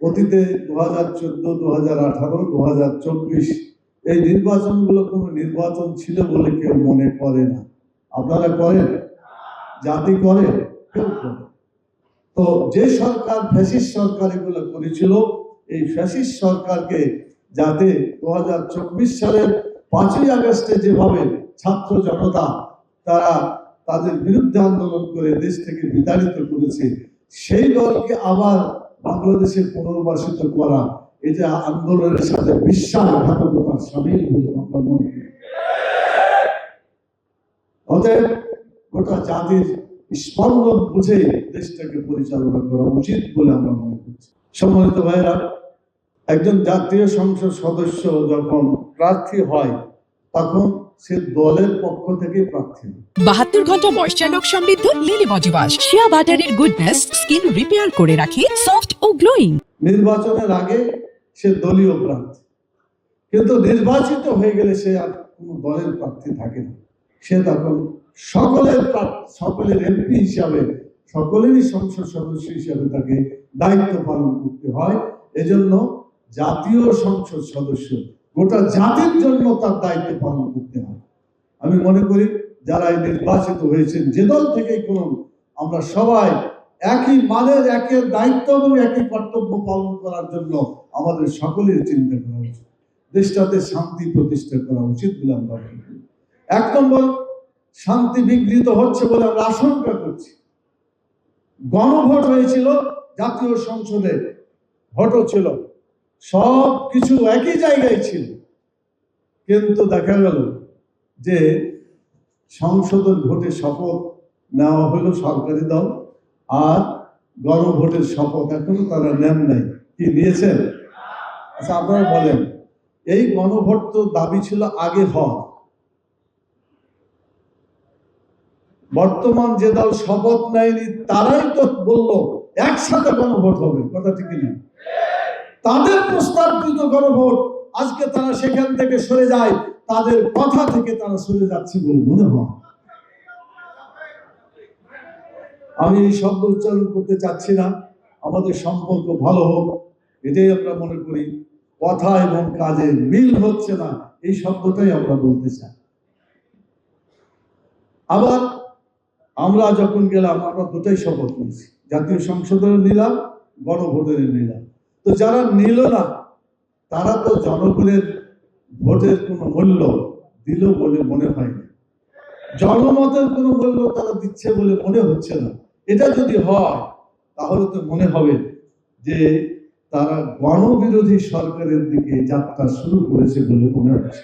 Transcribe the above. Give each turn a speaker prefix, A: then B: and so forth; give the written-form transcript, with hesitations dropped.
A: অতীতে 2014, 2018, 2024 এই নির্বাচনগুলো কোনো নির্বাচন ছিল বলে কেউ মনে করে না। আপনারা করেন? জাতি করে? কেউ করে? তো যে সরকার ফ্যাসিস্ট সরকার এগুলো করেছিল, এই ফ্যাসিস্ট সরকারকে যাতে 2024 সালের 5ই আগস্টে যেভাবে ছাত্র জনতা তারা তাদের বিরুদ্ধে আন্দোলন করে দেশ থেকে বিতাড়িত করেছে, সেই দলকে আবার বাংলাদেশে পুনর্বাসিত করা, এটা আন্দোলনের সাথে বিশ্বাসঘাতকতার সামিল বলে আমরা মনে করি। অতএব গোটা জাতির স্পন্দন বুঝে দেশটাকে পরিচালনা করা উচিত বলে আমরা মনে করছি। সম্মানিত ভাইরা, একজন জাতীয় সংসদ সদস্য যখন প্রার্থী হয় তখন সে দলের পক্ষ থেকে প্রার্থী।
B: 72 ঘন্টা ময়েশ্চার লক সমৃদ্ধ লিলি বডি ওয়াশ, শিয়া বাটারের গুডনেস স্কিন রিপেয়ার করে রাখে সফট ও গ্লোয়িং।
A: নির্বাচনের আগে সে দলীয় প্রার্থী, কিন্তু নির্বাচিত হয়ে গেলে সে আর কোনো দলের প্রার্থী থাকে না। সে তখন সকলের এমপি হিসাবে, সকলেরই সংসদ সদস্য হিসাবে তাকে দায়িত্ব পালন করতে হয়। এজন্য জাতীয় সংসদ সদস্য গোটা জাতির জন্য তার দায়িত্ব পালন করতে হয়। আমি মনে করি যারা নির্বাচিত হয়েছেন যে দল থেকেই করুন, আমরা সবাই একই মানের, একই দায়িত্ব এবং একই কর্তব্য পালন করার জন্য আমাদের সকলের চিন্তা করা উচিত। দেশটাতে শান্তি প্রতিষ্ঠা করা উচিত বলে আমরা মনে করি। 1 নম্বর, শান্তি বিঘ্নিত হচ্ছে বলে আমরা আশঙ্কা করছি। গণভোট হয়েছিল, জাতীয় সংসদে ভোটও ছিল, সব কিছু একই জায়গায় ছিল, কিন্তু দেখা গেল যে সংসদের ভোটে শপথ নেওয়া হলো সরকারি দল, আর গণভোটের শপথ এখনো তারা নেন নাই। কি নিয়েছেন? আচ্ছা, আপনারা বলেন, এই গণভোট তো দাবি ছিল আগে হওয়া। বর্তমান যে দল শপথ নেয়নি তারাই তো বললো একসাথে গণভোট হবে, কথা ঠিক না? তাদের প্রস্তাবিত গণভোট আজকে তারা সেখান থেকে সরে যায়, তাদের কথা থেকে তারা সরে যাচ্ছে বলে মনে হয়। আমি এই শব্দ উচ্চারণ করতে চাচ্ছি না, আমাদের সম্পর্ক ভালো হোক এটাই আমরা মনে করি। কথা এবং কাজে মিল হচ্ছে না, এই শব্দটাই আমরা বলতে চাই। আবার আমরা যখন গেলাম, আমরা দুটাই শপথ নিয়েছি, জাতীয় সংসদের নিলাম, গণভোটের নিলাম। তো যারা নিল না তারা তো জনগণের ভোটের কোনো মূল্য দিল বলে মনে হয় না, জনমতের কোনো মূল্য তারা দিচ্ছে বলে মনে হচ্ছে না। এটা যদি হয় তাহলে তো মনে হবে যে তারা গণবিরোধী সরকারের দিকে যাত্রা শুরু করেছে বলে মনে হচ্ছে।